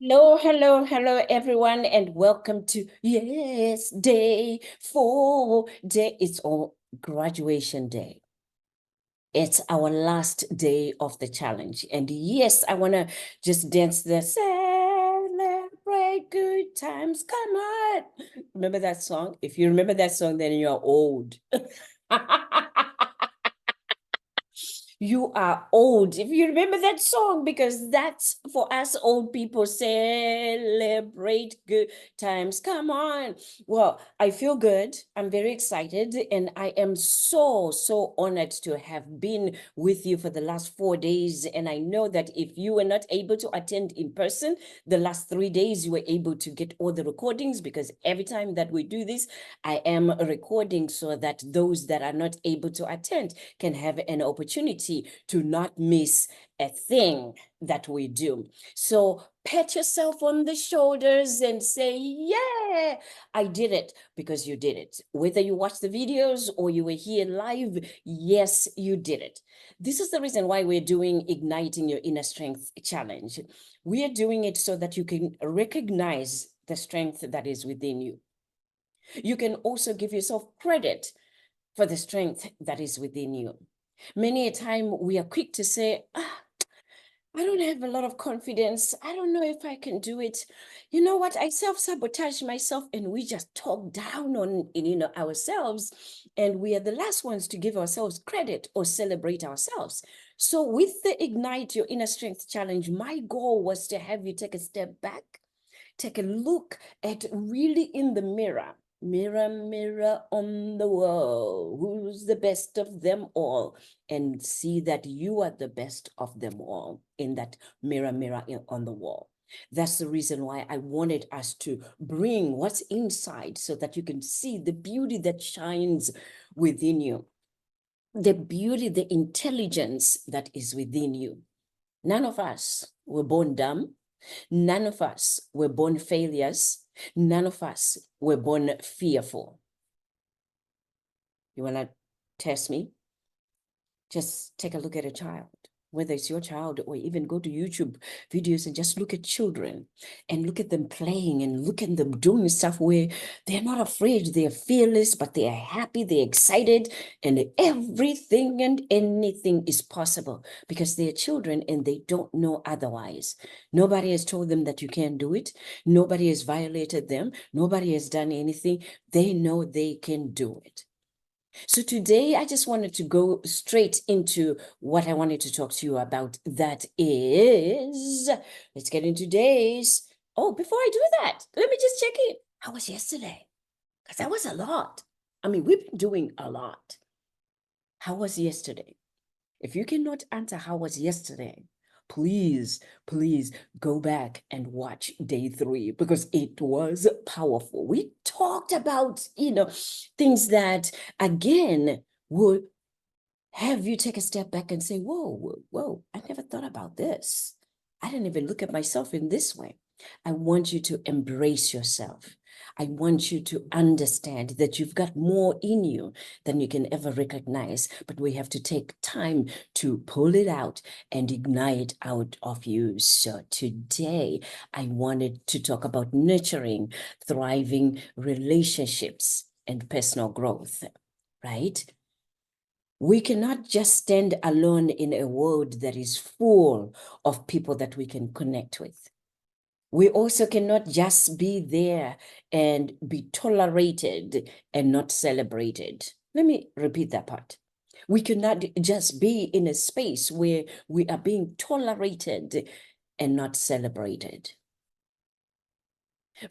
Hello, everyone, and welcome to day 4. It's all graduation day. It's our last day of the challenge. And yes, I want to just dance the celebrate good times. Come on. Remember that song? If you remember that song, then you're old. You are old. If you remember that song, because that's for us old people, celebrate good times. Come on. Well, I feel good. I'm very excited. And I am so honored to have been with you for the last 4 days. And I know that if you were not able to attend in person, the last 3 days, you were able to get all the recordings, because every time that we do this, I am recording so that those that are not able to attend can have an opportunity to not miss a thing that we do. So pat yourself on the shoulders and say, yeah, I did it, because you did it. Whether you watched the videos or you were here live, yes, you did it. This is the reason why we're doing Igniting Your Inner Strength Challenge. We are doing it so that you can recognize the strength that is within you. You can also give yourself credit for the strength that is within you. Many a time we are quick to say, I don't have a lot of confidence. I don't know if I can do it. You know what? I self-sabotage myself, and we just talk down on ourselves, and we are the last ones to give ourselves credit or celebrate ourselves. So with the Ignite Your Inner Strength Challenge, my goal was to have you take a step back, take a look at really in the mirror. Mirror, mirror on the wall, who's the best of them all? And see that you are the best of them all in that mirror, mirror on the wall. That's the reason why I wanted us to bring what's inside so that you can see the beauty that shines within you, the beauty, the intelligence that is within you. None of us were born dumb. None of us were born failures. None of us were born fearful. You want to test me? Just take a look at a child, whether it's your child, or even go to YouTube videos and just look at children and look at them playing and look at them doing stuff where they're not afraid, they're fearless, but they are happy, they're excited, and everything and anything is possible because they're children and they don't know otherwise. Nobody has told them that you can't do it. Nobody has violated them. Nobody has done anything. They know they can do it. So today I just wanted to go straight into what I wanted to talk to you about. That is, let's get into days. Oh, before I do that, let me just check in. How was yesterday? Because that was a lot. I mean, we've been doing a lot. How was yesterday? If you cannot answer how was yesterday, please go back and watch day 3, because it was powerful. We talked about, things that, again, would have you take a step back and say, whoa, I never thought about this. I didn't even look at myself in this way. I want you to embrace yourself. I want you to understand that you've got more in you than you can ever recognize, but we have to take time to pull it out and ignite out of you. So today, I wanted to talk about nurturing, thriving relationships and personal growth, right? We cannot just stand alone in a world that is full of people that we can connect with. We also cannot just be there and be tolerated and not celebrated. Let me repeat that part. We cannot just be in a space where we are being tolerated and not celebrated.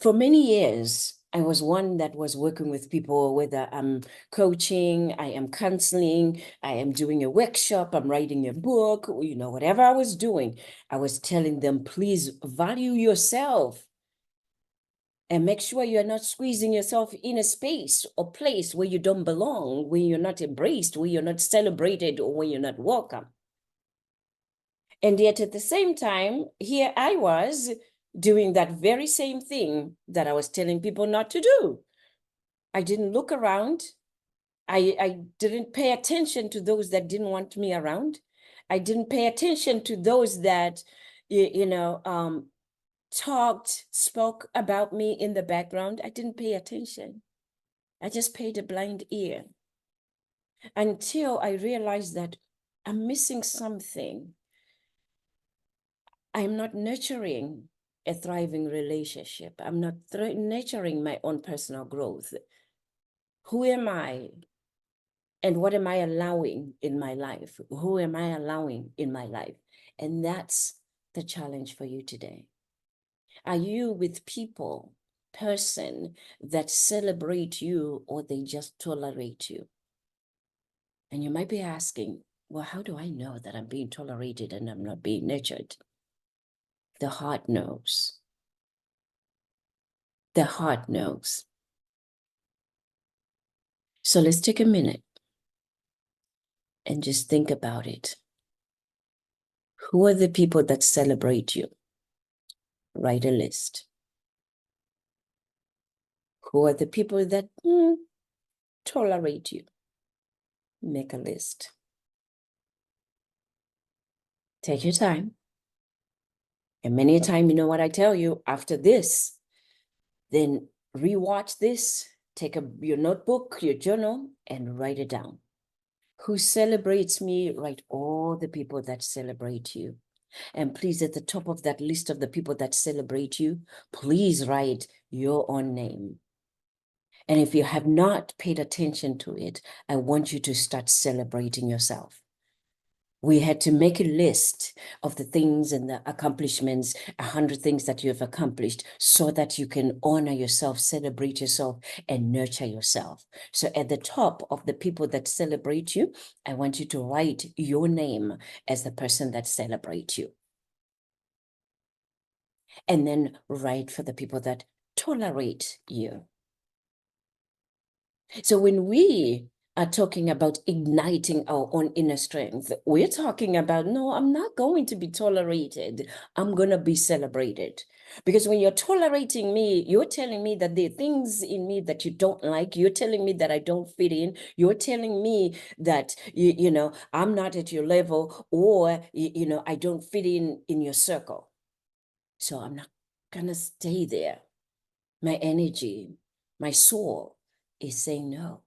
For many years, I was one that was working with people, whether I'm coaching, I am counseling, I am doing a workshop, I'm writing a book, whatever I was doing, I was telling them, please value yourself and make sure you're not squeezing yourself in a space or place where you don't belong, where you're not embraced, where you're not celebrated, or where you're not welcome. And yet at the same time, here I was doing that very same thing that I was telling people not to do. I didn't look around. I didn't pay attention to those that didn't want me around. I didn't pay attention to those that, spoke about me in the background, I didn't pay attention. I just paid a blind ear until I realized that I'm missing something. I'm not nurturing a thriving relationship. I'm not nurturing my own personal growth. Who am I? And what am I allowing in my life? Who am I allowing in my life? And that's the challenge for you today. Are you with person that celebrate you, or they just tolerate you? And you might be asking, well, how do I know that I'm being tolerated and I'm not being nurtured? The heart knows. The heart knows. So let's take a minute and just think about it. Who are the people that celebrate you? Write a list. Who are the people that tolerate you? Make a list. Take your time. And many a time, you know what I tell you, after this, then rewatch this, take your notebook, your journal, and write it down. Who celebrates me? Write all the people that celebrate you. And please, at the top of that list of the people that celebrate you, please write your own name. And if you have not paid attention to it, I want you to start celebrating yourself. We had to make a list of the things and the accomplishments, 100 things that you have accomplished, so that you can honor yourself, celebrate yourself, and nurture yourself. So at the top of the people that celebrate you, I want you to write your name as the person that celebrates you. And then write for the people that tolerate you. So when we are talking about igniting our own inner strength, we're talking about, no, I'm not going to be tolerated. I'm going to be celebrated. Because when you're tolerating me, you're telling me that there are things in me that you don't like. You're telling me that I don't fit in. You're telling me that, I'm not at your level, or, I don't fit in your circle. So I'm not going to stay there. My energy, my soul is saying no.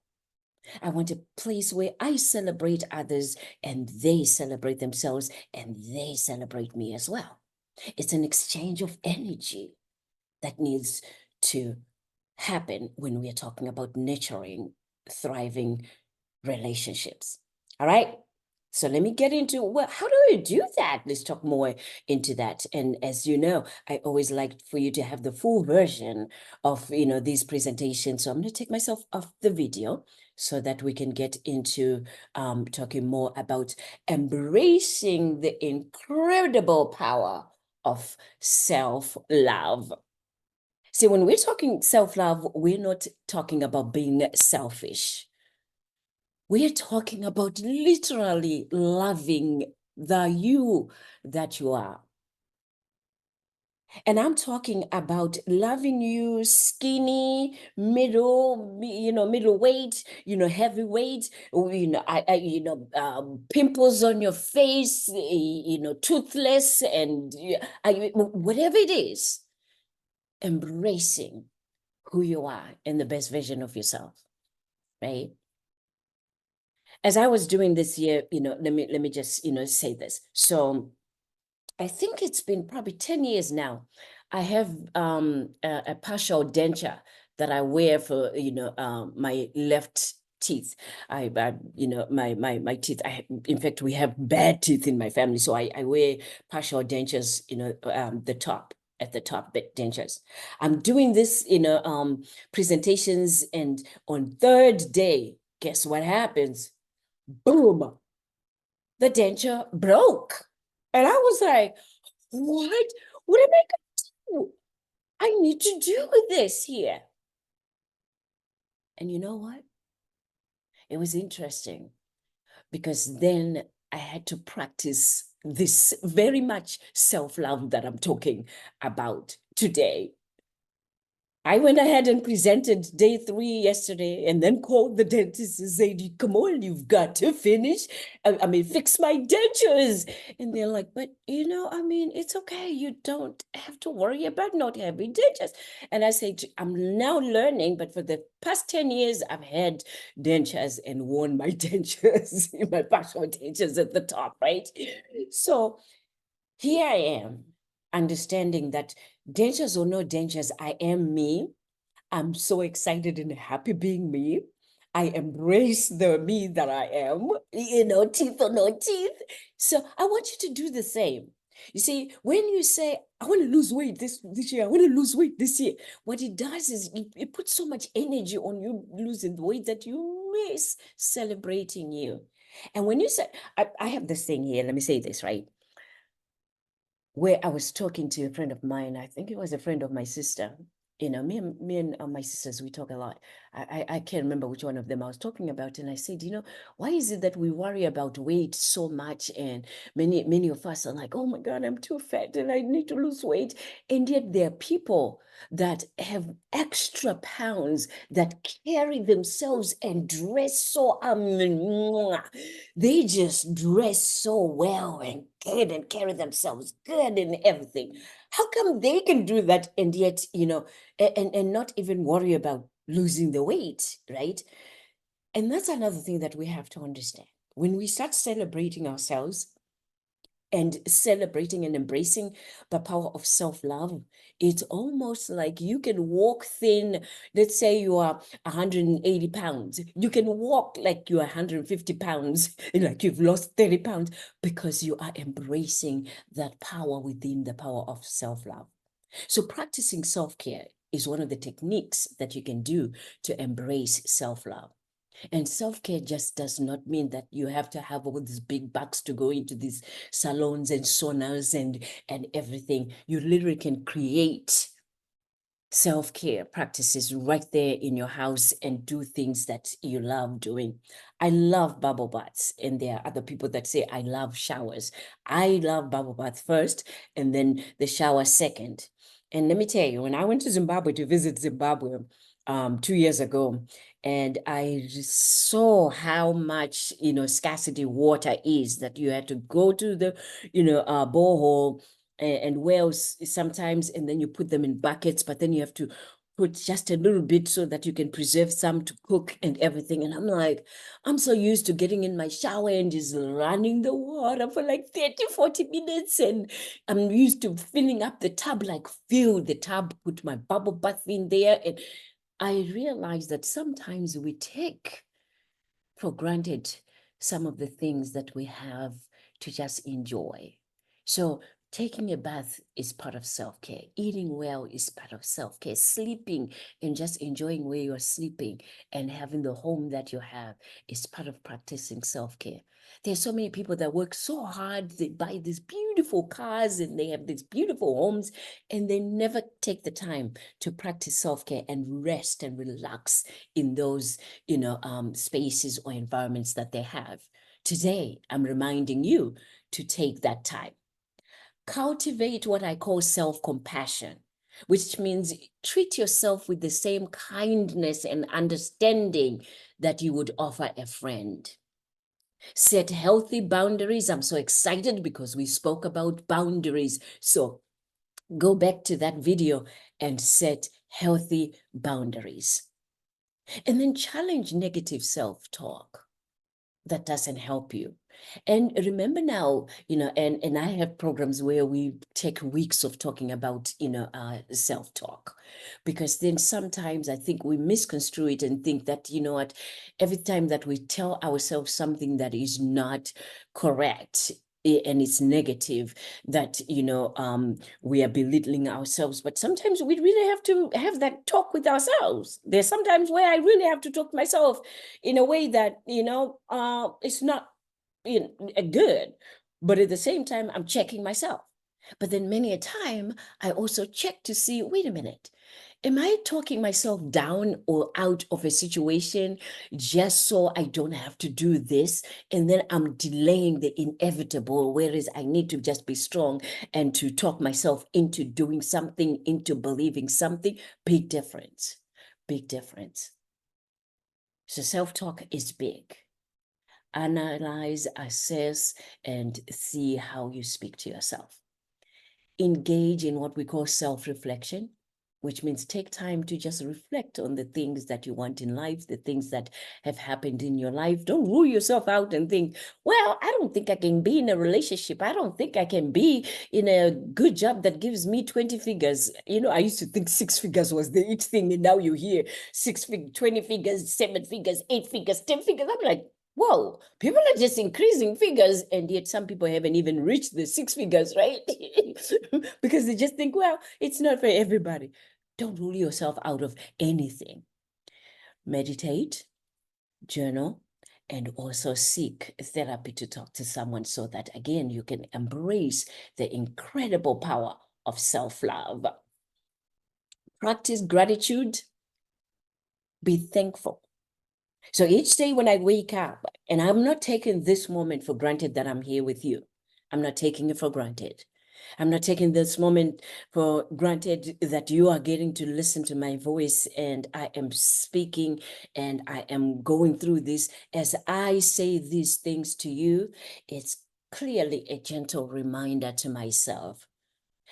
I want a place where I celebrate others and they celebrate themselves and they celebrate me as well. It's an exchange of energy that needs to happen when we are talking about nurturing, thriving relationships. All right. So let me get into, well, how do we do that? Let's talk more into that. And as you know, I always like for you to have the full version of, these presentations. So I'm going to take myself off the video so that we can get into talking more about embracing the incredible power of self-love. See, when we're talking self-love, we're not talking about being selfish. We're talking about literally loving the you that you are. And I'm talking about loving you skinny, middleweight, heavyweight, pimples on your face, toothless, and whatever it is, embracing who you are and the best version of yourself, right? As I was doing this year, let me just, say this. So I think it's been probably 10 years now. I have a partial denture that I wear for, my left teeth. My teeth, in fact, we have bad teeth in my family. So I wear partial dentures, at the top, the dentures. I'm doing this, presentations, and on third day, guess what happens? Boom, the denture broke. And I was like, what? What am I going to do? I need to do this here. And you know what? It was interesting because then I had to practice this very much self-love that I'm talking about today. I went ahead and presented day 3 yesterday and then called the dentist and said, come on, you've got to finish. I mean, fix my dentures. And they're like, but I mean, it's okay. You don't have to worry about not having dentures. And I said, I'm now learning, but for the past 10 years, I've had dentures and worn my dentures, my partial dentures at the top, right? So here I am, understanding that dentures or no dentures, I am me. I'm so excited and happy being me. I embrace the me that I am, teeth or no teeth. So I want you to do the same. You see, when you say, I want to lose weight this year, I want to lose weight this year, what it does is it puts so much energy on you losing the weight that you miss celebrating you. And when you say, I have this thing here, let me say this, right? Where I was talking to a friend of mine. I think it was a friend of my sister. Me and my sisters, we talk a lot. I can't remember which one of them I was talking about. And I said, why is it that we worry about weight so much? And many of us are like, oh my God, I'm too fat and I need to lose weight. And yet there are people that have extra pounds that carry themselves and dress so, they just dress so well and good and carry themselves good and everything. How come they can do that and yet, and not even worry about losing the weight, right? And that's another thing that we have to understand. When we start celebrating ourselves, and celebrating and embracing the power of self-love, it's almost like you can walk thin. Let's say you are 180 pounds. You can walk like you're 150 pounds, like you've lost 30 pounds, because you are embracing that power within the power of self-love. So practicing self-care is one of the techniques that you can do to embrace self-love. And self-care just does not mean that you have to have all these big bucks to go into these salons and saunas and everything. You literally can create self-care practices right there in your house and do things that you love doing. I love bubble baths, and there are other people that say I love showers. I love bubble bath first and then the shower second. And let me tell you, when I went to Zimbabwe to visit Zimbabwe 2 years ago, and I saw how much scarcity water is, that you had to go to the borehole and wells sometimes, and then you put them in buckets, but then you have to put just a little bit so that you can preserve some to cook and everything. And I'm like, I'm so used to getting in my shower and just running the water for like 30, 40 minutes. And I'm used to filling up the tub, like fill the tub, put my bubble bath in there. And I realized that sometimes we take for granted some of the things that we have to just enjoy. So taking a bath is part of self-care. Eating well is part of self-care. Sleeping and just enjoying where you're sleeping and having the home that you have is part of practicing self-care. There's so many people that work so hard, they buy these beautiful cars and they have these beautiful homes, and they never take the time to practice self-care and rest and relax in those spaces or environments that they have. Today, I'm reminding you to take that time. Cultivate what I call self-compassion, which means treat yourself with the same kindness and understanding that you would offer a friend. Set healthy boundaries. I'm so excited because we spoke about boundaries. So go back to that video and set healthy boundaries. And then challenge negative self-talk that doesn't help you. And remember now, and I have programs where we take weeks of talking about, self-talk, because then sometimes I think we misconstrue it and think that, what, every time that we tell ourselves something that is not correct, and it's negative, that we are belittling ourselves. But sometimes we really have to have that talk with ourselves. There's sometimes where I really have to talk to myself in a way that it's not good, but at the same time I'm checking myself. But then many a time I also check to see, wait a minute, Am I talking myself down or out of a situation just so I don't have to do this? And then I'm delaying the inevitable, whereas I need to just be strong and to talk myself into doing something, into believing something. Big difference. Big difference. So self-talk is big. Analyze, assess, and see how you speak to yourself. Engage in what we call self-reflection, which means take time to just reflect on the things that you want in life, the things that have happened in your life. Don't rule yourself out and think, well, I don't think I can be in a relationship. I don't think I can be in a good job that gives me 20 figures. You know, I used to think 6 figures was the it thing, and now you hear 20 figures, 7 figures, 8 figures, 10 figures. I'm like, whoa, people are just increasing figures, and yet some people haven't even reached the 6 figures, right? Because they just think, well, it's not for everybody. Don't rule yourself out of anything. Meditate, journal, and also seek therapy to talk to someone so that, again, you can embrace the incredible power of self-love. Practice gratitude. Be thankful. So each day when I wake up, and I'm not taking this moment for granted that I'm here with you. I'm not taking it for granted. I'm not taking this moment for granted that you are getting to listen to my voice and I am speaking and I am going through this. As I say these things to you, it's clearly a gentle reminder to myself.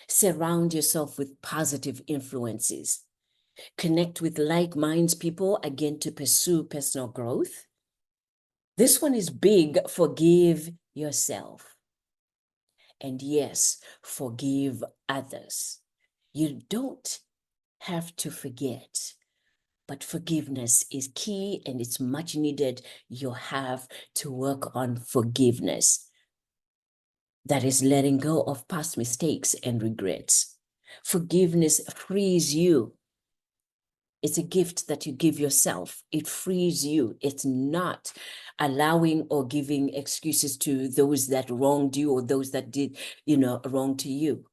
Surround yourself with positive influences. Connect with like-minded people, again, to pursue personal growth. This one is big. Forgive yourself. And yes, forgive others. You don't have to forget, but forgiveness is key and it's much needed. You have to work on forgiveness. That is letting go of past mistakes and regrets. Forgiveness frees you. It's a gift that you give yourself. It frees you. It's not allowing or giving excuses to those that wronged you or those that did, wrong to you.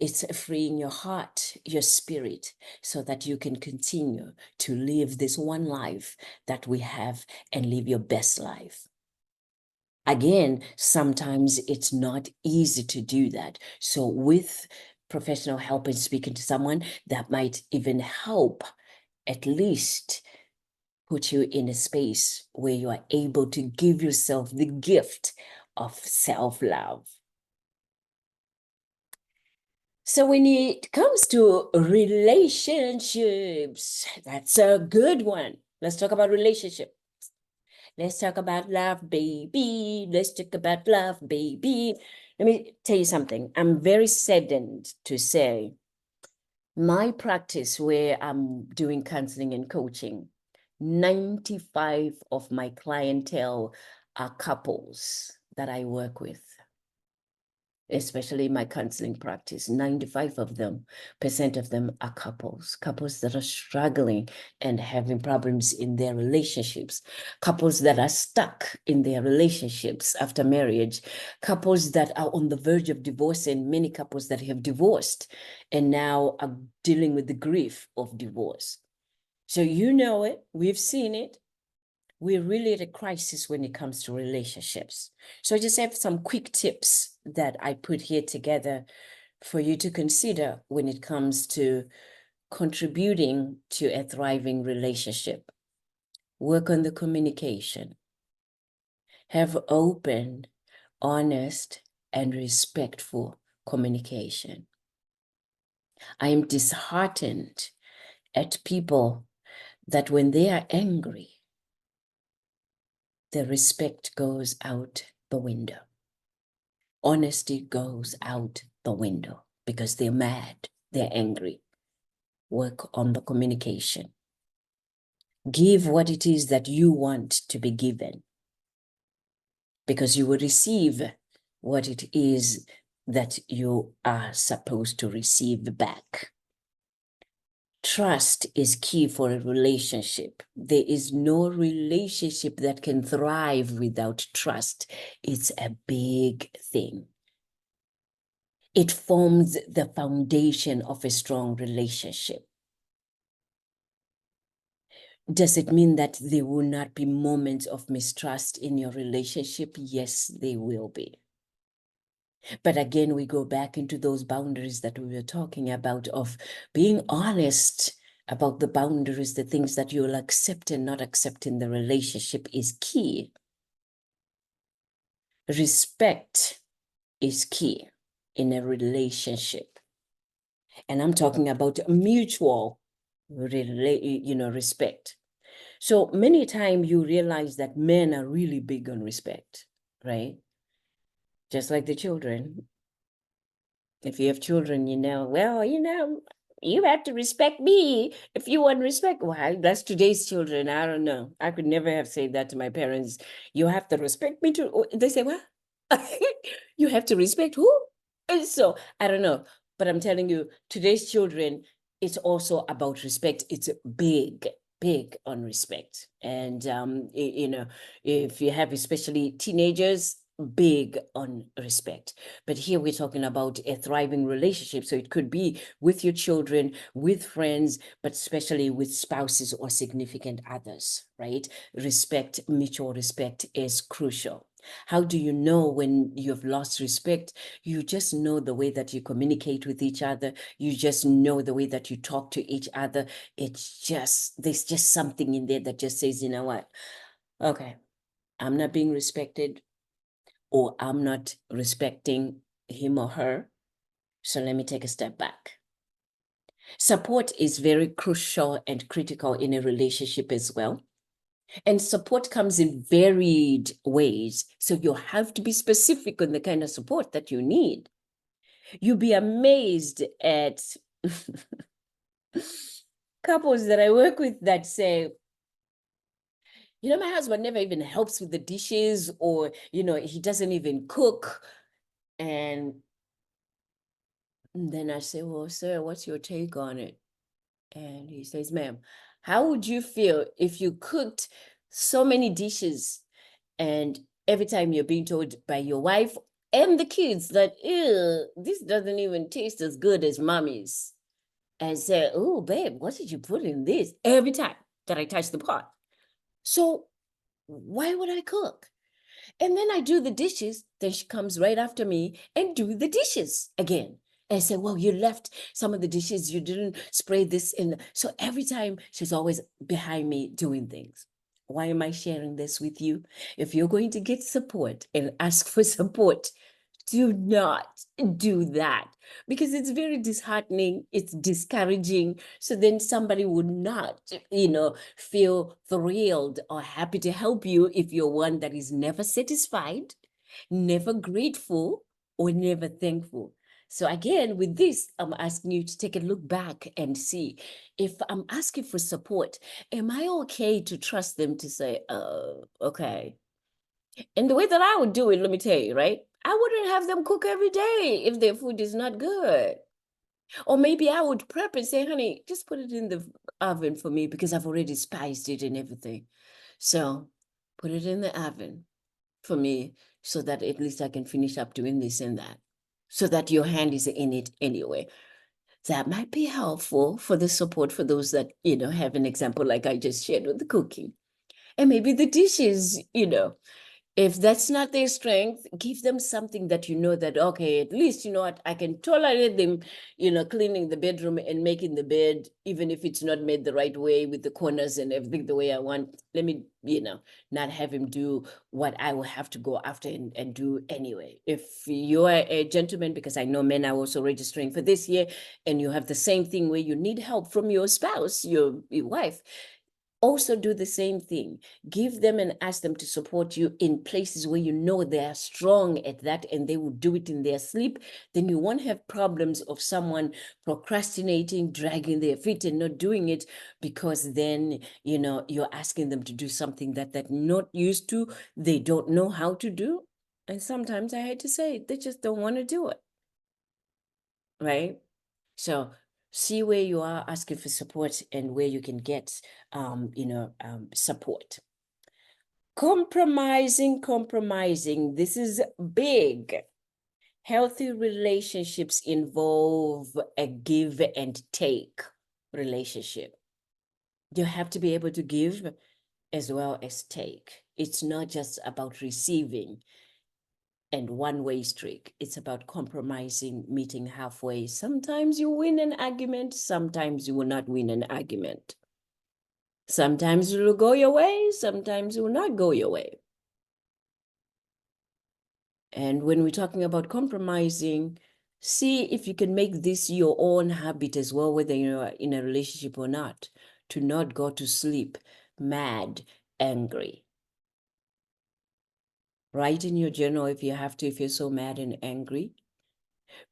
It's freeing your heart, your spirit, so that you can continue to live this one life that we have and live your best life. Again, sometimes it's not easy to do that. So with professional help and speaking to someone, that might even help at least put you in a space where you are able to give yourself the gift of self-love. So when it comes to relationships, that's a good one. Let's talk about relationship. Let's talk about love, baby. Let's talk about love, baby. Let me tell you something. I'm very saddened to say my practice where I'm doing counseling and coaching, 95 of my clientele are couples that I work with, especially my counseling practice. 95 of them, percent of them are couples that are struggling and having problems in their relationships, couples that are stuck in their relationships after marriage, couples that are on the verge of divorce, and many couples that have divorced and now are dealing with the grief of divorce. So you know it, we've seen it. We're really at a crisis when it comes to relationships. So I just have some quick tips that I put here together for you to consider when it comes to contributing to a thriving relationship. Work on the communication. Have open, honest, and respectful communication. I am disheartened at people that when they are angry, the respect goes out the window. Honesty goes out the window because they're mad, they're angry. Work on the communication. Give what it is that you want to be given, because you will receive what it is that you are supposed to receive back. Trust is key for a relationship. There is no relationship that can thrive without trust. It's a big thing. It forms the foundation of a strong relationship. Does it mean that there will not be moments of mistrust in your relationship? Yes, they will be. But again, we go back into those boundaries that we were talking about, of being honest about the boundaries, the things that you'll accept and not accept in the relationship is key. Respect is key in a relationship. And I'm talking about mutual respect. So many times you realize that men are really big on respect, right? Just like the children. If you have children, well, you have to respect me if you want respect. Well, that's today's children. I don't know. I could never have said that to my parents. You have to respect me too. Oh, they say, what? You have to respect who? And so I don't know. But I'm telling you, today's children, it's also about respect. It's big, big on respect. And, if you have especially teenagers, big on respect. But here we're talking about a thriving relationship. So it could be with your children, with friends, but especially with spouses or significant others, right? Respect, mutual respect is crucial. How do you know when you've lost respect? You just know the way that you communicate with each other. You just know the way that you talk to each other. There's just something in there that just says, you know what? Okay, I'm not being respected, or I'm not respecting him or her. So let me take a step back. Support is very crucial and critical in a relationship as well. And support comes in varied ways. So you have to be specific on the kind of support that you need. You'll be amazed at couples that I work with that say, my husband never even helps with the dishes, or, he doesn't even cook. And then I say, well, sir, what's your take on it? And he says, ma'am, how would you feel if you cooked so many dishes and every time you're being told by your wife and the kids that, ew, this doesn't even taste as good as mommy's? And say, oh, babe, what did you put in this? Every time that I touch the pot. So why would I cook? And then I do the dishes. Then she comes right after me and do the dishes again. And I say, well, you left some of the dishes. You didn't spray this in. So every time she's always behind me doing things. Why am I sharing this with you? If you're going to get support and ask for support, do not do that, because it's very disheartening. It's discouraging. So then somebody would not, feel thrilled or happy to help you if you're one that is never satisfied, never grateful, or never thankful. So again, with this, I'm asking you to take a look back and see, if I'm asking for support, am I okay to trust them to say, oh, okay. And the way that I would do it, let me tell you, right? I wouldn't have them cook every day if their food is not good. Or maybe I would prep and say, honey, just put it in the oven for me because I've already spiced it and everything. So put it in the oven for me so that at least I can finish up doing this and that, so that your hand is in it anyway. That might be helpful for the support for those that, have an example like I just shared with the cooking. And maybe the dishes, if that's not their strength, give them something that that, okay, at least, what, I can tolerate them, cleaning the bedroom and making the bed, even if it's not made the right way with the corners and everything the way I want. Let me, not have him do what I will have to go after and do anyway. If you're a gentleman, because I know men are also registering for this year, and you have the same thing where you need help from your spouse, your wife, also do the same thing. Give them and ask them to support you in places where they are strong at that and they will do it in their sleep. Then you won't have problems of someone procrastinating, dragging their feet and not doing it, because then, you're asking them to do something that they're not used to, they don't know how to do. And sometimes, I hate to say it, they just don't want to do it, right? So see where you are asking for support and where you can get, support. Compromising. This is big. Healthy relationships involve a give and take relationship. You have to be able to give as well as take. It's not just about receiving and one-way streak. It's about compromising, meeting halfway. Sometimes you win an argument, sometimes you will not win an argument. Sometimes it will go your way, sometimes it will not go your way. And when we're talking about compromising, see if you can make this your own habit as well, whether you're in a relationship or not, to not go to sleep mad, angry. Write in your journal if you have to, if you're so mad and angry.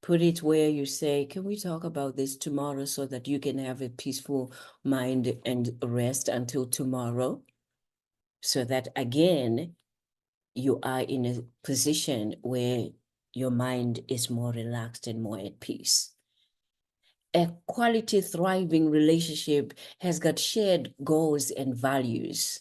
Put it where you say, can we talk about this tomorrow so that you can have a peaceful mind and rest until tomorrow? So that again, you are in a position where your mind is more relaxed and more at peace. A quality, thriving relationship has got shared goals and values,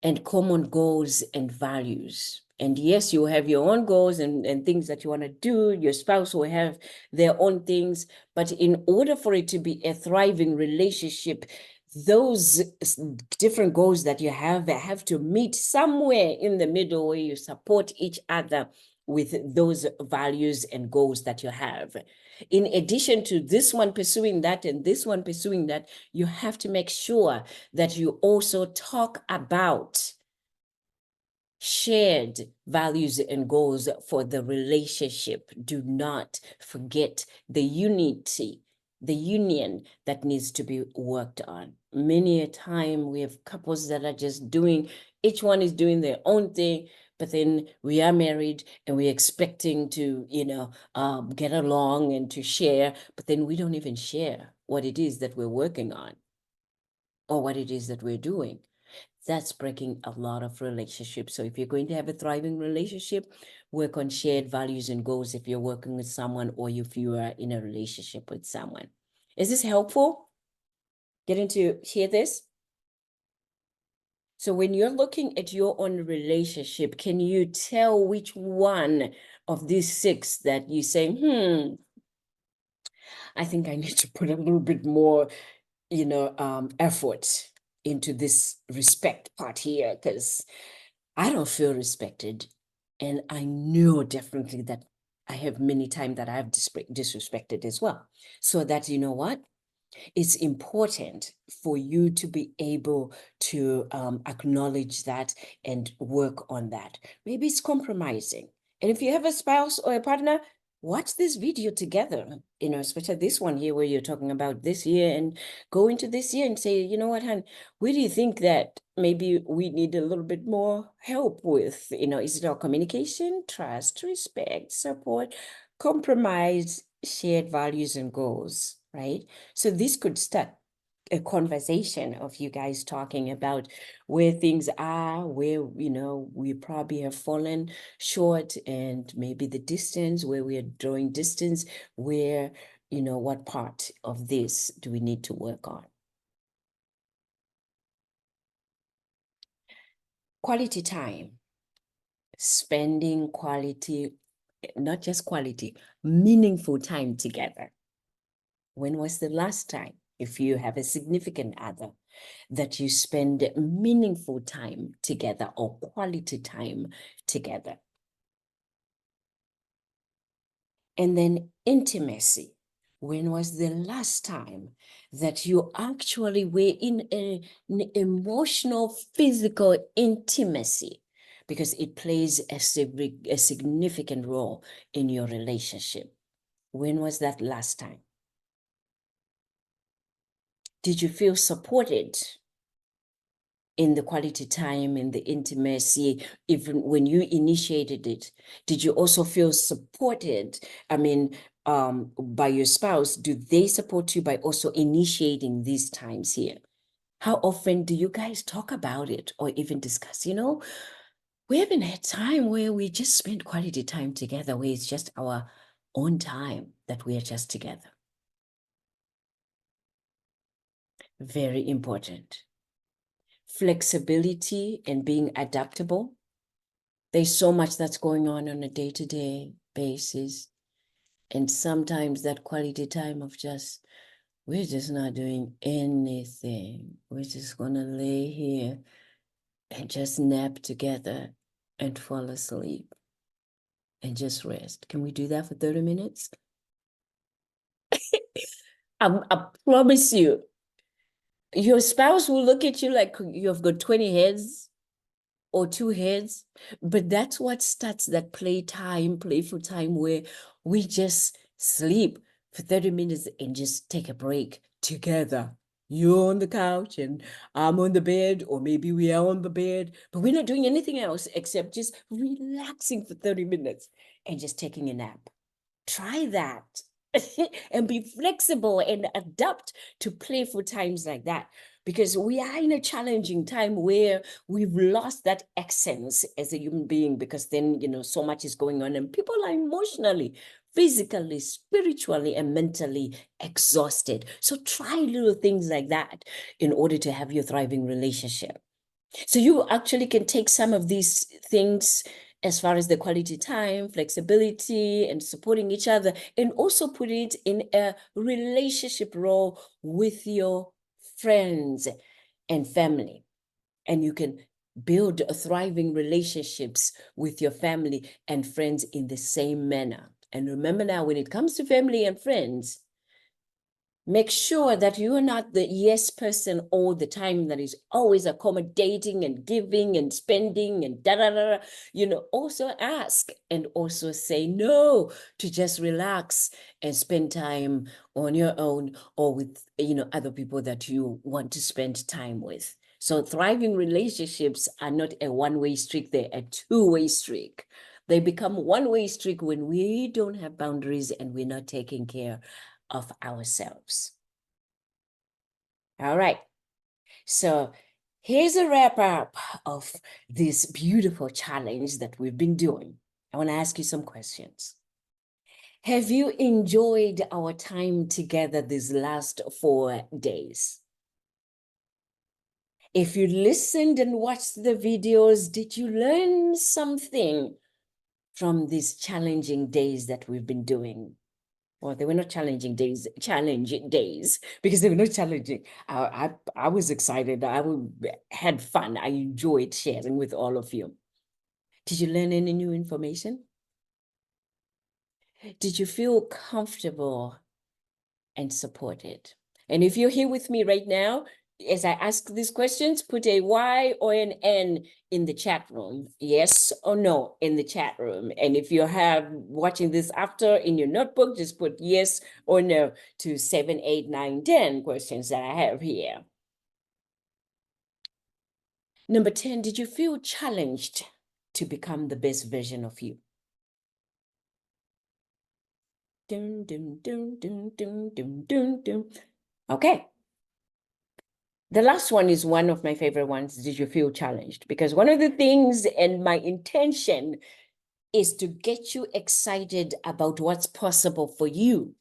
and common goals and values. And yes, you have your own goals and things that you want to do. Your spouse will have their own things. But in order for it to be a thriving relationship, those different goals that you have to meet somewhere in the middle where you support each other with those values and goals that you have. In addition to this one pursuing that and this one pursuing that, you have to make sure that you also talk about shared values and goals for the relationship. Do not forget the unity, the union that needs to be worked on. Many a time we have couples that are just doing, each one is doing their own thing, but then we are married and we're expecting to, get along and to share, but then we don't even share what it is that we're working on or what it is that we're doing. That's breaking a lot of relationships. So if you're going to have a thriving relationship, work on shared values and goals if you're working with someone or if you are in a relationship with someone. Is this helpful? Getting to hear this? So when you're looking at your own relationship, can you tell which one of these six that you say, I think I need to put a little bit more, effort into this respect part here, because I don't feel respected. And I know definitely that I have many times that I've disrespected as well. So that, you know what? It's important for you to be able to acknowledge that and work on that. Maybe it's compromising. And if you have a spouse or a partner, watch this video together, especially this one here where you're talking about this year, and go into this year and say, you know what, hon, where do you think that maybe we need a little bit more help with? Is it our communication, trust, respect, support, compromise, shared values and goals, right? So this could start a conversation of you guys talking about where things are, where, we probably have fallen short, and maybe the distance, where we are drawing distance, where, what part of this do we need to work on? Quality time. Spending quality, not just quality, meaningful time together. When was the last time, if you have a significant other, that you spend meaningful time together or quality time together? And then intimacy. When was the last time that you actually were in an emotional, physical intimacy? Because it plays a significant role in your relationship. When was that last time? Did you feel supported in the quality time and the intimacy, even when you initiated it? Did you also feel supported? I mean, by your spouse? Do they support you by also initiating these times here? How often do you guys talk about it or even discuss? We haven't had time where we just spend quality time together, where it's just our own time that we are just together. Very important. Flexibility and being adaptable. There's so much that's going on a day-to-day basis. And sometimes that quality time of just we're just not doing anything. We're just gonna lay here and just nap together and fall asleep and just rest. Can we do that for 30 minutes? I promise you, your spouse will look at you like you've got 20 heads or two heads, but that's what starts that playful time where we just sleep for 30 minutes and just take a break together. You're on the couch and I'm on the bed, or maybe we are on the bed, but we're not doing anything else except just relaxing for 30 minutes and just taking a nap. Try that. And be flexible and adapt to playful times like that, because we are in a challenging time where we've lost that essence as a human being, because then, so much is going on and people are emotionally, physically, spiritually, and mentally exhausted. So try little things like that in order to have your thriving relationship. So you actually can take some of these things as far as the quality time, flexibility, and supporting each other, and also put it in a relationship role with your friends and family. And you can build thriving relationships with your family and friends in the same manner. And remember now, when it comes to family and friends, make sure that you are not the yes person all the time that is always accommodating and giving and spending and da da da. Also ask and also say no to just relax and spend time on your own or with, other people that you want to spend time with. So thriving relationships are not a one-way streak, they're a two-way streak. They become one-way streak when we don't have boundaries and we're not taking care of ourselves. All right. So here's a wrap up of this beautiful challenge that we've been doing. I want to ask you some questions. Have you enjoyed our time together these last 4 days? If you listened and watched the videos, did you learn something from these challenging days that we've been doing? Well, they were not challenging days because they were not challenging. I was excited. Had fun. I enjoyed sharing with all of you. Did you learn any new information? Did you feel comfortable and supported? And if you're here with me right now, as I ask these questions, put a Y or an N in the chat room. Yes or no in the chat room. And if you have watching this after in your notebook, just put yes or no to 7, 8, 9, 10 questions that I have here. Number 10, did you feel challenged to become the best version of you? Dun, dun, dun, dun, dun, dun, dun, dun. Okay. The last one is one of my favorite ones. Did you feel challenged? Because one of the things and my intention is to get you excited about what's possible for you,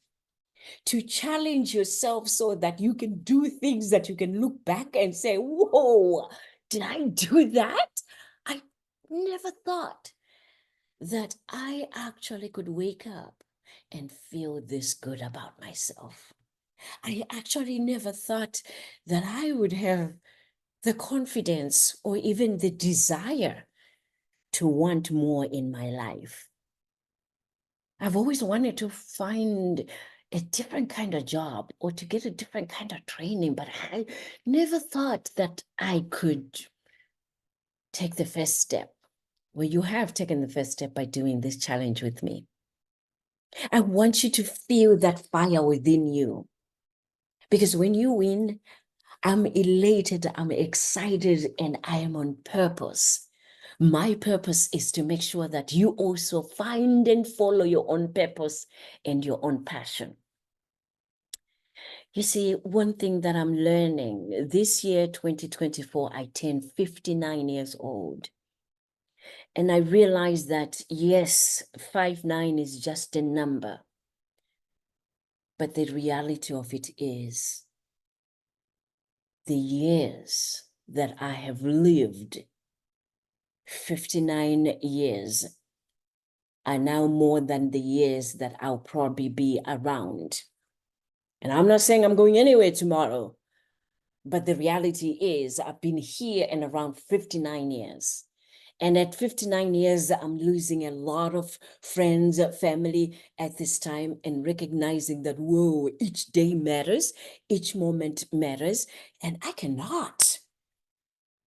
to challenge yourself so that you can do things that you can look back and say, whoa, did I do that? I never thought that I actually could wake up and feel this good about myself. I actually never thought that I would have the confidence or even the desire to want more in my life. I've always wanted to find a different kind of job or to get a different kind of training, but I never thought that I could take the first step. Well, you have taken the first step by doing this challenge with me. I want you to feel that fire within you, because when you win, I'm elated, I'm excited, and I am on purpose. My purpose is to make sure that you also find and follow your own purpose and your own passion. You see, one thing that I'm learning this year, 2024, I turned 59 years old. And I realized that, yes, 59 is just a number. But the reality of it is the years that I have lived, 59 years, are now more than the years that I'll probably be around. And I'm not saying I'm going anywhere tomorrow, but the reality is I've been here and around 59 years. And at 59 years, I'm losing a lot of friends, family at this time, and recognizing that, whoa, each day matters, each moment matters, and I cannot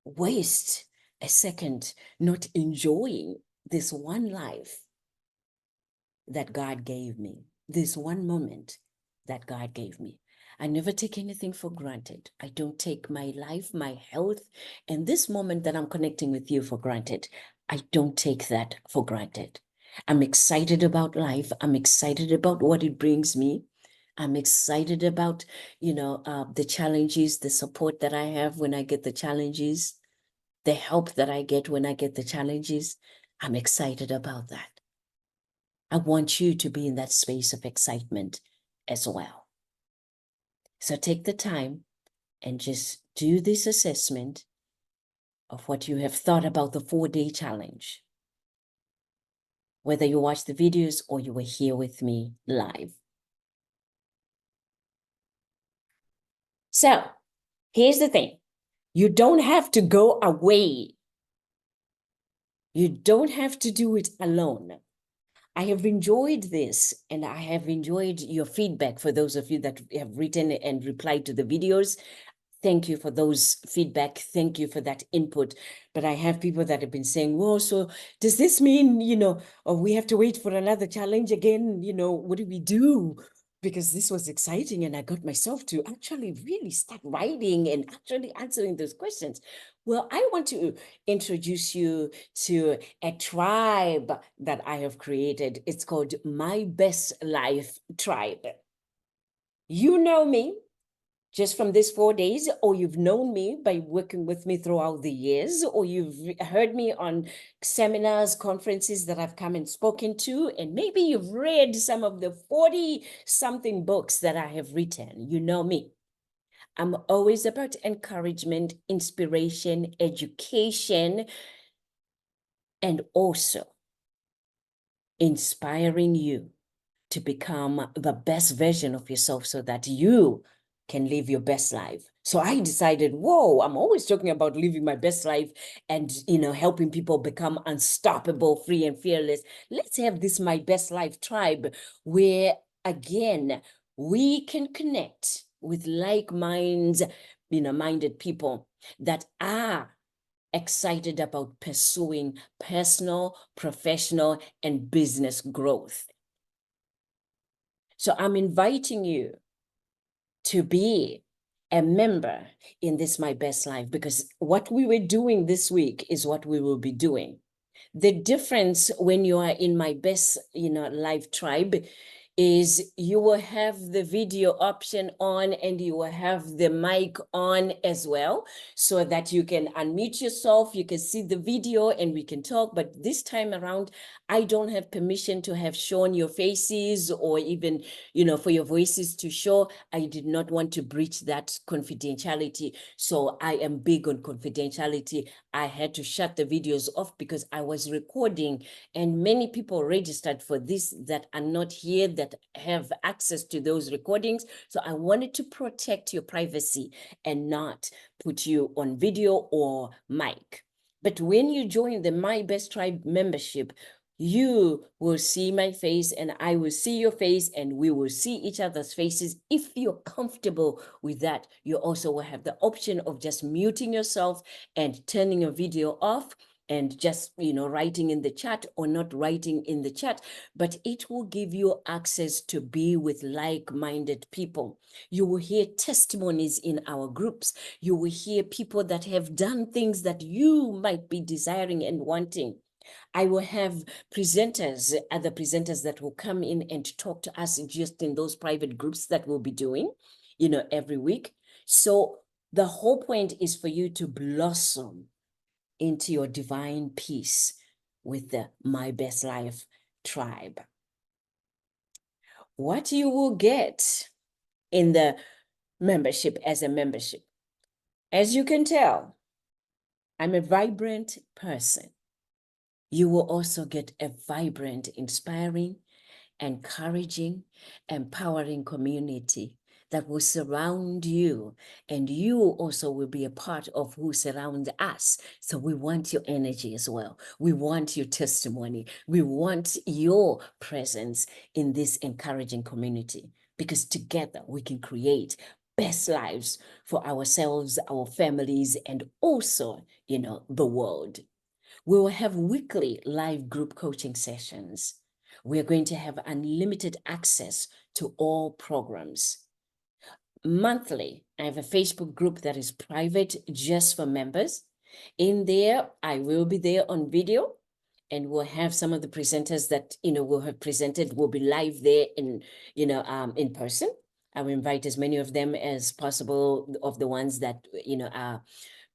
waste a second not enjoying this one life that God gave me, this one moment that God gave me. I never take anything for granted. I don't take my life, my health, and this moment that I'm connecting with you for granted. I don't take that for granted. I'm excited about life. I'm excited about what it brings me. I'm excited about, the challenges, the support that I have when I get the challenges, the help that I get when I get the challenges. I'm excited about that. I want you to be in that space of excitement as well. So take the time and just do this assessment of what you have thought about the 4-day challenge, whether you watch the videos or you were here with me live. So here's the thing. You don't have to go away. You don't have to do it alone. I have enjoyed this, and I have enjoyed your feedback for those of you that have written and replied to the videos. Thank you for those feedback. Thank you for that input. But I have people that have been saying, whoa, so does this mean, or we have to wait for another challenge again? What do we do? Because this was exciting and I got myself to actually really start writing and actually answering those questions. Well, I want to introduce you to a tribe that I have created. It's called My Best Life Tribe. You know me just from these 4 days, or you've known me by working with me throughout the years, or you've heard me on seminars, conferences that I've come and spoken to, and maybe you've read some of the 40-something books that I have written. You know me. I'm always about encouragement, inspiration, education, and also inspiring you to become the best version of yourself so that you can live your best life. So I decided, whoa, I'm always talking about living my best life and, helping people become unstoppable, free and fearless. Let's have this My Best Life tribe where, again, we can connect with minded people that are excited about pursuing personal, professional, and business growth. So I'm inviting you to be a member in this My Best Life, because what we were doing this week is what we will be doing. The difference when you are in My Best, Life tribe is you will have the video option on and you will have the mic on as well, so that you can unmute yourself, you can see the video and we can talk. But this time around, I don't have permission to have shown your faces or even, for your voices to show. I did not want to breach that confidentiality. So I am big on confidentiality. I had to shut the videos off because I was recording, and many people registered for this that are not here, that have access to those recordings. So I wanted to protect your privacy and not put you on video or mic. But when you join the My Best Tribe membership, you will see my face and I will see your face, and we will see each other's faces. If you're comfortable with that, you also will have the option of just muting yourself and turning your video off and just, writing in the chat or not writing in the chat, but it will give you access to be with like-minded people. You will hear testimonies in our groups. You will hear people that have done things that you might be desiring and wanting. I will have other presenters that will come in and talk to us just in those private groups that we'll be doing, every week. So the whole point is for you to blossom into your divine peace with the My Best Life tribe. What you will get in the membership as a membership, as you can tell, I'm a vibrant person. You will also get a vibrant, inspiring, encouraging, empowering community that will surround you, and you also will be a part of who surrounds us. So we want your energy as well. We want your testimony. We want your presence in this encouraging community, because together we can create best lives for ourselves, our families, and also, the world. We will have weekly live group coaching sessions. We are going to have unlimited access to all programs. Monthly, I have a Facebook group that is private just for members. In there, I will be there on video, and we'll have some of the presenters that, will have presented will be live there in person. I will invite as many of them as possible, of the ones that, are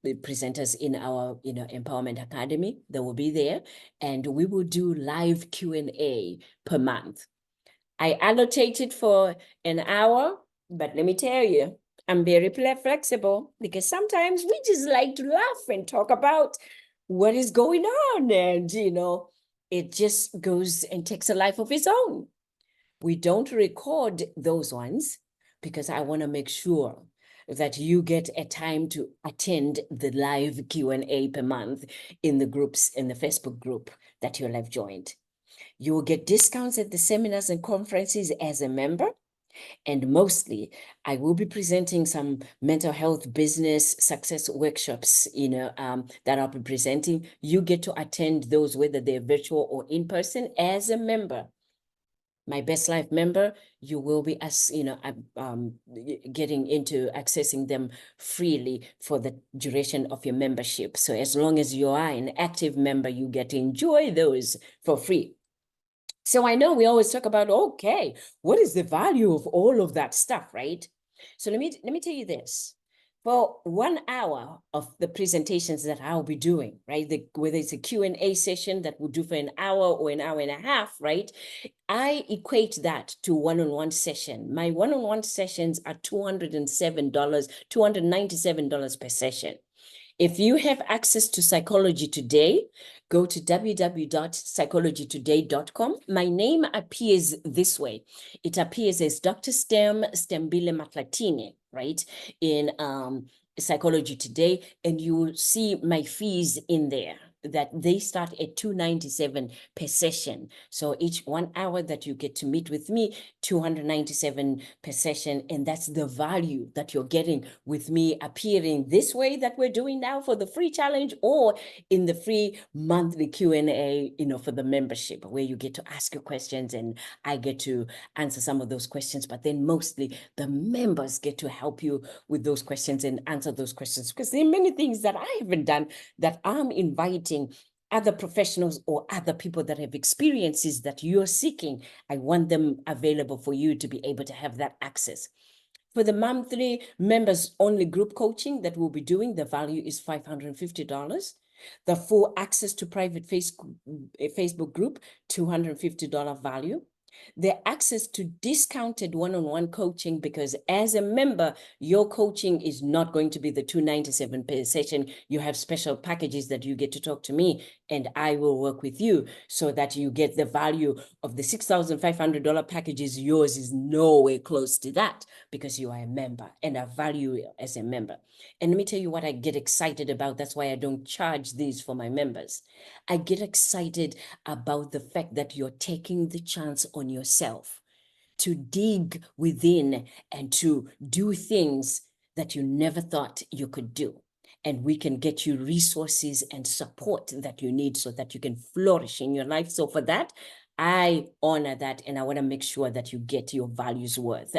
the presenters in our, Empowerment Academy. They will be there, and we will do live Q&A per month. I annotated for an hour, but let me tell you, I'm very flexible, because sometimes we just like to laugh and talk about what is going on, and, it just goes and takes a life of its own. We don't record those ones because I want to make sure that you get a time to attend the live Q&A per month in the groups, in the Facebook group that you'll have joined. You will get discounts at the seminars and conferences as a member. And mostly, I will be presenting some mental health business success workshops, that I'll be presenting. You get to attend those, whether they're virtual or in person, as a member. My Best Life member, you will be getting into accessing them freely for the duration of your membership. So as long as you are an active member, you get to enjoy those for free. So I know we always talk about, okay, what is the value of all of that stuff, right? So let me tell you this. For 1 hour of the presentations that I'll be doing, right? Whether it's a Q&A session that we'll do for an hour or an hour and a half, right? I equate that to one-on-one session. My one-on-one sessions are $297 per session. If you have access to Psychology Today, go to www.psychologytoday.com. My name appears this way. It appears as Dr. Stembile Matlatini, right, in Psychology Today, and you will see my fees in there, that they start at $297 per session. So each 1 hour that you get to meet with me, $297 per session. And that's the value that you're getting with me appearing this way that we're doing now for the free challenge, or in the free monthly Q&A, for the membership, where you get to ask your questions and I get to answer some of those questions. But then mostly the members get to help you with those questions and answer those questions, because there are many things that I haven't done that I'm inviting other professionals or other people that have experiences that you're seeking. I want them available for you to be able to have that access. For the monthly members only group coaching that we'll be doing, the value is $550. The full access to private Facebook group, $250 value. The access to discounted one-on-one coaching, because as a member, your coaching is not going to be the $297 per session. You have special packages that you get to talk to me, and I will work with you so that you get the value of the $6,500 packages. Yours is nowhere close to that, because you are a member, and I value you as a member. And let me tell you what I get excited about. That's why I don't charge these for my members. I get excited about the fact that you're taking the chance on yourself to dig within and to do things that you never thought you could do. And we can get you resources and support that you need so that you can flourish in your life. So for that, I honor that, and I want to make sure that you get your values worth.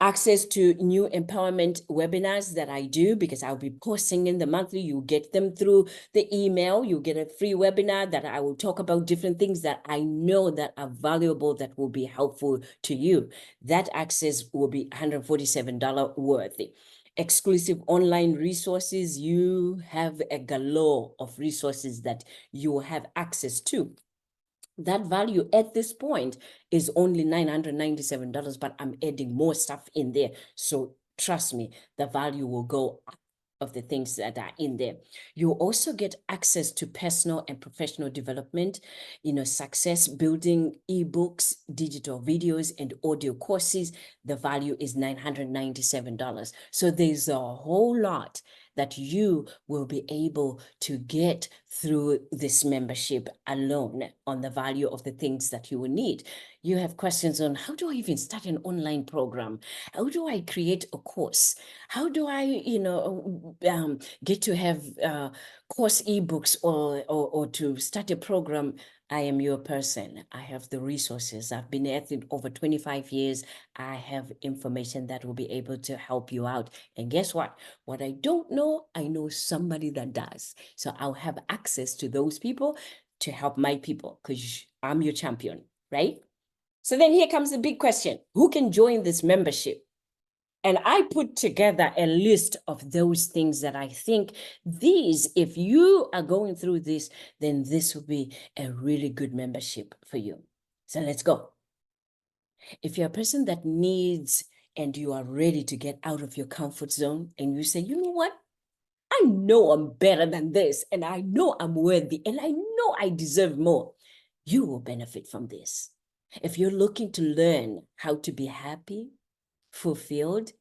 Access to new empowerment webinars that I do, because I'll be posting in the monthly. You get them through the email. You get a free webinar that I will talk about different things that I know that are valuable, that will be helpful to you. That access will be $147 worth. Exclusive online resources. You have a galore of resources that you will have access to. That value at this point is only $997, but I'm adding more stuff in there. So trust me, the value will go up of the things that are in there. You also get access to personal and professional development, success building ebooks, digital videos, and audio courses. The value is $997. So there's a whole lot that you will be able to get through this membership alone on the value of the things that you will need. You have questions on how do I even start an online program? How do I create a course? How do I, get to have course ebooks or to start a program? I am your person. I have the resources. I've been at it over 25 years. I have information that will be able to help you out. And guess what? What I don't know, I know somebody that does. So I'll have access to those people to help my people because I'm your champion, right? So then here comes the big question. Who can join this membership? And I put together a list of those things that I think if you are going through this, then this will be a really good membership for you. So let's go. If you're a person that needs and you are ready to get out of your comfort zone and you say, you know what? I know I'm better than this, and I know I'm worthy, and I know I deserve more. You will benefit from this. If you're looking to learn how to be happy, fulfilled,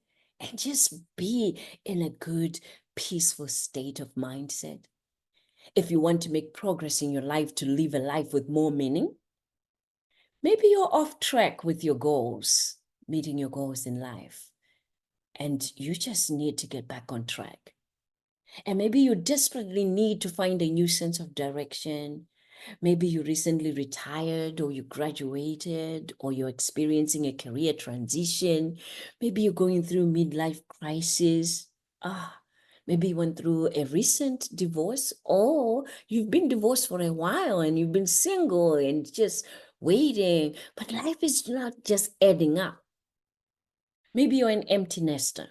and just be in a good, peaceful state of mindset. If you want to make progress in your life to live a life with more meaning, maybe you're off track with your goals, meeting your goals in life, and you just need to get back on track. And maybe you desperately need to find a new sense of direction. Maybe you recently retired or you graduated or you're experiencing a career transition. Maybe you're going through midlife crisis. Maybe you went through a recent divorce or you've been divorced for a while and you've been single and just waiting. But life is not just adding up. Maybe you're an empty nester.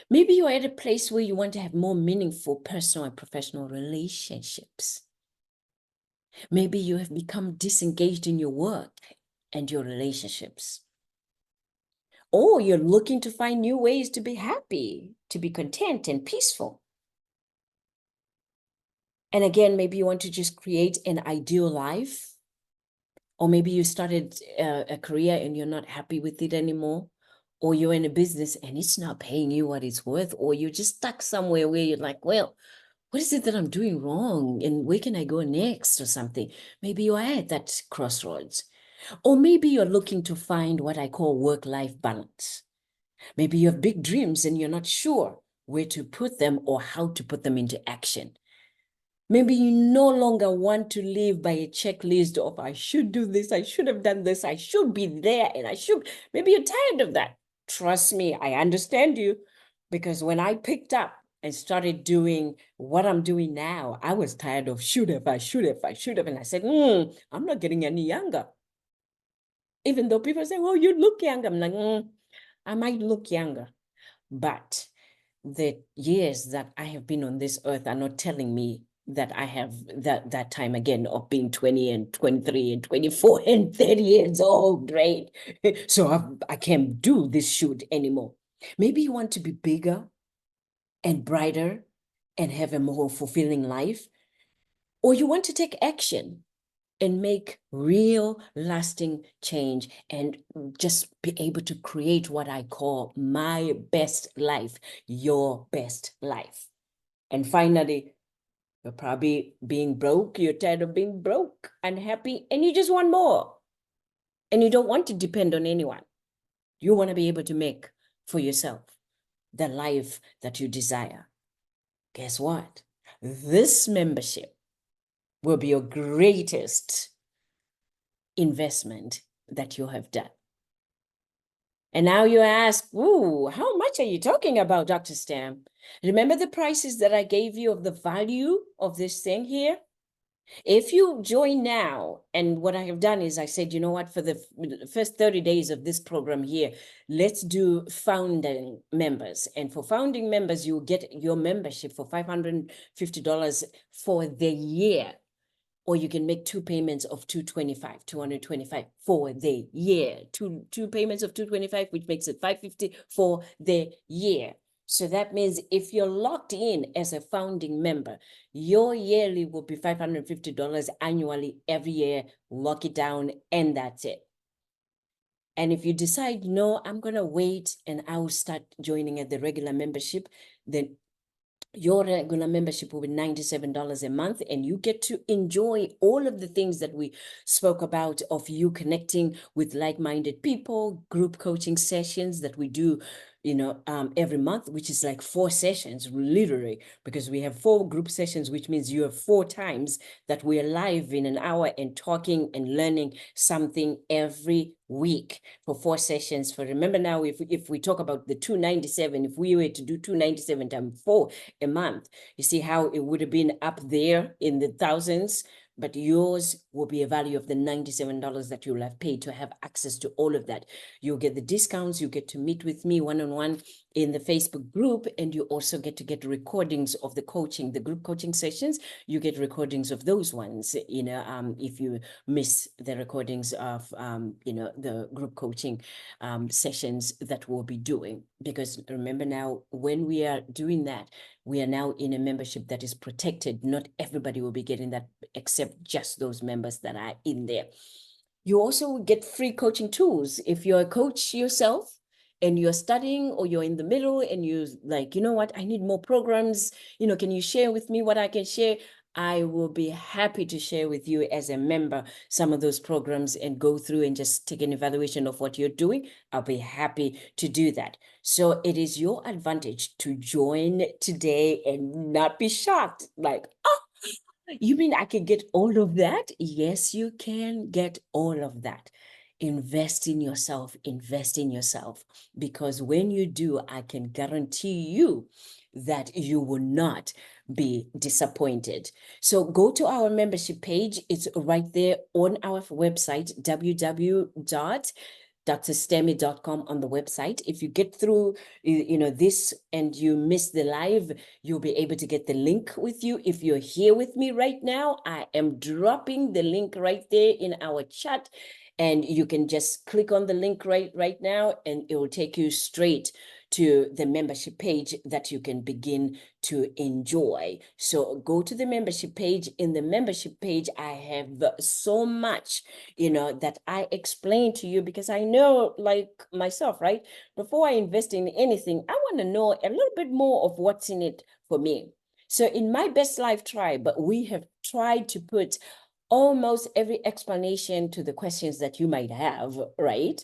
Maybe you're at a place where you want to have more meaningful personal and professional relationships. Maybe you have become disengaged in your work and your relationships. Or you're looking to find new ways to be happy, to be content and peaceful. And again, maybe you want to just create an ideal life. Or maybe you started a career and you're not happy with it anymore. Or you're in a business and it's not paying you what it's worth. Or you're just stuck somewhere where you're like, well, what is it that I'm doing wrong? And where can I go next or something? Maybe you are at that crossroads. Or maybe you're looking to find what I call work-life balance. Maybe you have big dreams and you're not sure where to put them or how to put them into action. Maybe you no longer want to live by a checklist of I should do this, I should have done this, I should be there, and I should. Maybe you're tired of that. Trust me, I understand you. Because when I picked up and started doing what I'm doing now, I was tired of should have, I should have, I should have. And I said, I'm not getting any younger. Even though people say, well, you look younger. I'm like, I might look younger. But the years that I have been on this earth are not telling me that I have that time again of being 20 and 23 and 24 and 30 years old, right? So I can't do this shoot anymore. Maybe you want to be bigger and brighter and have a more fulfilling life, or you want to take action and make real lasting change and just be able to create what I call my best life, your best life. And finally, you're probably being broke, you're tired of being broke, unhappy, and you just want more. And you don't want to depend on anyone. You want to be able to make for yourself the life that you desire. Guess what? This membership will be your greatest investment that you have done. And now you ask, ooh, how much are you talking about, Dr. Stam? Remember the prices that I gave you of the value of this thing here? If you join now, and what I have done is I said, you know what, for the first 30 days of this program here, let's do founding members. And for founding members, you get your membership for $550 for the year. Or you can make two payments of $225 for the year. Two payments of $225, which makes it $550 for the year. So that means if you're locked in as a founding member, your yearly will be $550 annually every year. Lock it down, and that's it. And if you decide, no, I'm going to wait and I'll start joining at the regular membership, then your regular membership will be $97 a month, and you get to enjoy all of the things that we spoke about, of you connecting with like-minded people, group coaching sessions that we do, every month, which is like 4 sessions, literally, because we have 4 group sessions, which means you have 4 times that we're live in an hour and talking and learning something every week for 4 sessions. For remember now, if we talk about the 297, if we were to do 297 times 4 a month, you see how it would have been up there in the thousands, but yours will be a value of the $97 that you'll have paid to have access to all of that. You'll get the discounts, you get to meet with me one-on-one in the Facebook group, and you also get to get recordings of the coaching, the group coaching sessions. You get recordings of those ones, if you miss the recordings of, the group coaching sessions that we'll be doing. Because remember now, when we are doing that, we are now in a membership that is protected. Not everybody will be getting that, except just those members that are in there. You also get free coaching tools. If you're a coach yourself and you're studying, or you're in the middle and you like, you know what, I need more programs, can you share with me what I can share? I will be happy to share with you as a member some of those programs and go through and just take an evaluation of what you're doing. I'll be happy to do that. So it is your advantage to join today and not be shocked. Like, oh, you mean I can get all of that? Yes, you can get all of that. Invest in yourself, invest in yourself. Because when you do, I can guarantee you that you will not be disappointed. So go to our membership page. It's right there on our website, www.drstemi.com, on the website. If you get through this and you miss the live, you'll be able to get the link with you. If you're here with me right now, I am dropping the link right there in our chat, and you can just click on the link right now, and it will take you straight to the membership page that you can begin to enjoy. So go to the membership page. In the membership page, I have so much, that I explain to you, because I know, like myself, right? Before I invest in anything, I want to know a little bit more of what's in it for me. So in My Best Life Tribe, we have tried to put almost every explanation to the questions that you might have, right,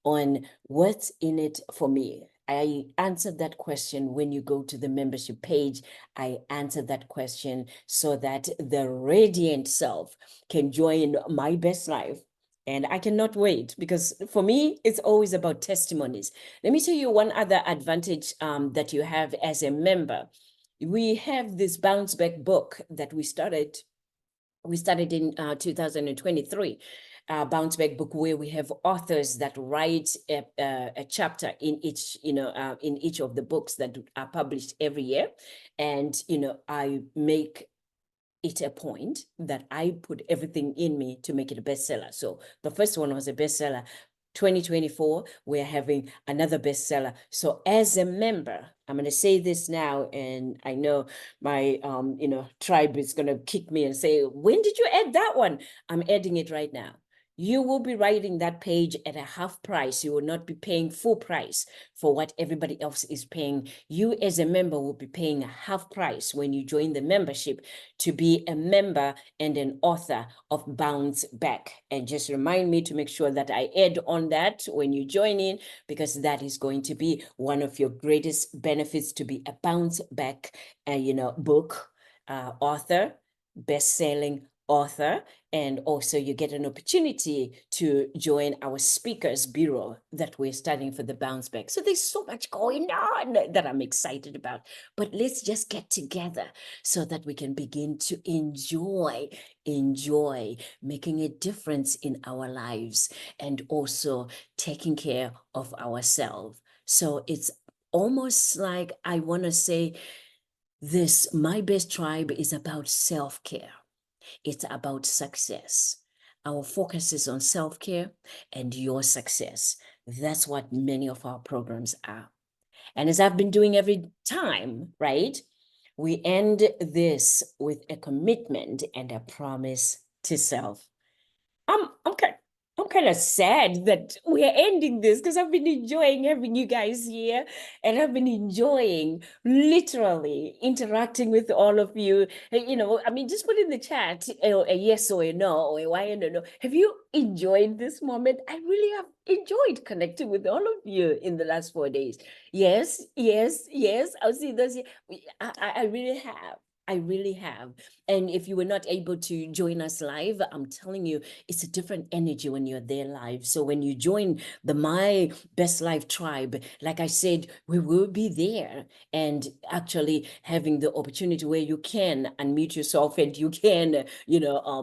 on what's in it for me. I answered that question when you go to the membership page. I answered that question so that the radiant self can join My Best Life. And I cannot wait, because for me, it's always about testimonies. Let me tell you one other advantage that you have as a member. We have this bounce back book that we started in 2023, bounce back book, where we have authors that write a chapter in each, in each of the books that are published every year. And, I make it a point that I put everything in me to make it a bestseller. So the first one was a bestseller. 2024, we're having another bestseller. So as a member, I'm going to say this now, and I know my tribe is going to kick me and say, when did you add that one? I'm adding it right now. You will be writing that page at a half price. You will not be paying full price for what everybody else is paying. You as a member will be paying a half price when you join the membership to be a member and an author of Bounce Back. And just remind me to make sure that I add on that when you join in, because that is going to be one of your greatest benefits, to be a Bounce Back, book author, best-selling author. And also you get an opportunity to join our speakers bureau that we're starting for the Bounce Back. So there's so much going on that I'm excited about. But let's just get together so that we can begin to enjoy making a difference in our lives, and also taking care of ourselves. So it's almost like, I want to say, this My Best Tribe is about self-care. It's about success. Our focus is on self-care and your success. That's what many of our programs are. And as I've been doing every time, right? We end this with a commitment and a promise to self. Okay. I'm kind of sad that we're ending this because I've been enjoying having you guys here, and I've been enjoying literally interacting with all of you. I mean, just put in the chat a yes or a no, or a why and a no. Have you enjoyed this moment? I really have enjoyed connecting with all of you in the last 4 days. Yes, yes, yes. I'll see those. I really have. I really have. And if you were not able to join us live, I'm telling you, it's a different energy when you're there live. So when you join the My Best Life tribe, like I said, we will be there and actually having the opportunity where you can unmute yourself and you can,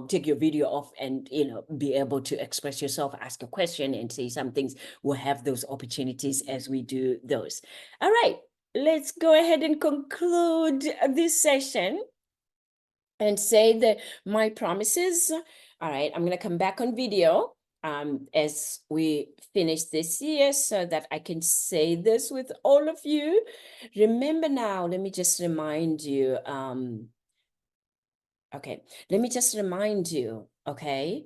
take your video off and, be able to express yourself, ask a question and say some things. We'll have those opportunities as we do those. All right. Let's go ahead and conclude this session and say my promises. All right, I'm going to come back on video as we finish this year so that I can say this with all of you. Remember now, let me just remind you. Okay, let me just remind you, okay?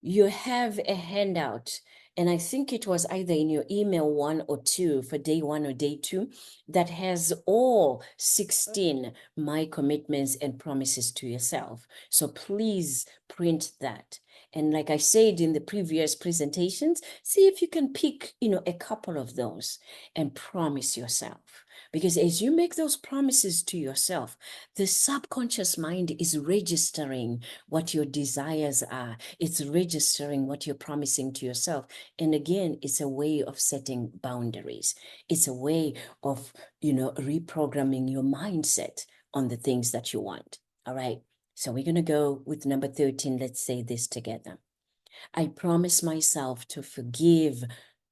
You have a handout, and I think it was either in your email 1 or 2 for day 1 or day 2 that has all 16 my commitments and promises to yourself. So please print that. And like I said in the previous presentations, see if you can pick, a couple of those and promise yourself. Because as you make those promises to yourself, the subconscious mind is registering what your desires are. It's registering what you're promising to yourself. And again, it's a way of setting boundaries. It's a way of, reprogramming your mindset on the things that you want. All right. So we're going to go with number 13. Let's say this together. I promise myself to forgive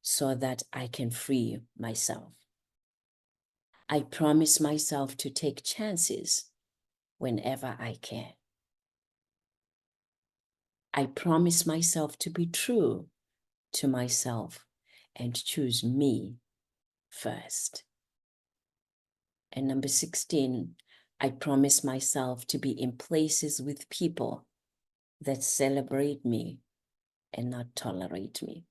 so that I can free myself. I promise myself to take chances whenever I can. I promise myself to be true to myself and choose me first. And number 16, I promise myself to be in places with people that celebrate me and not tolerate me.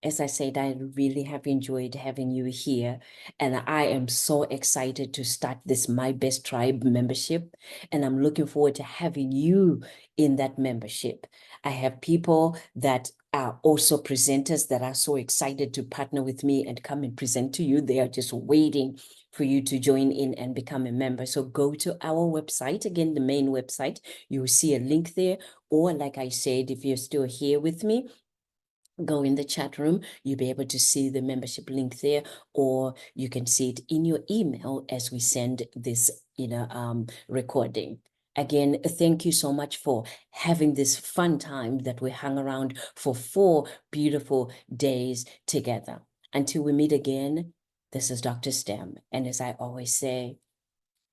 As I said, I really have enjoyed having you here, and I am so excited to start this My Best Tribe membership, and I'm looking forward to having you in that membership. I have people that are also presenters that are so excited to partner with me and come and present to you. They are just waiting for you to join in and become a member. So go to our website, again, the main website. You will see a link there, or like I said, if you're still here with me, go in the chat room, you'll be able to see the membership link there, or you can see it in your email as we send this, recording. Again, thank you so much for having this fun time that we hung around for 4 beautiful days together. Until we meet again, this is Dr. Stem. And as I always say,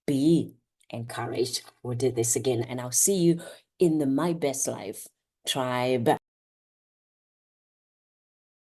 be encouraged. We'll do this again, and I'll see you in the My Best Life tribe.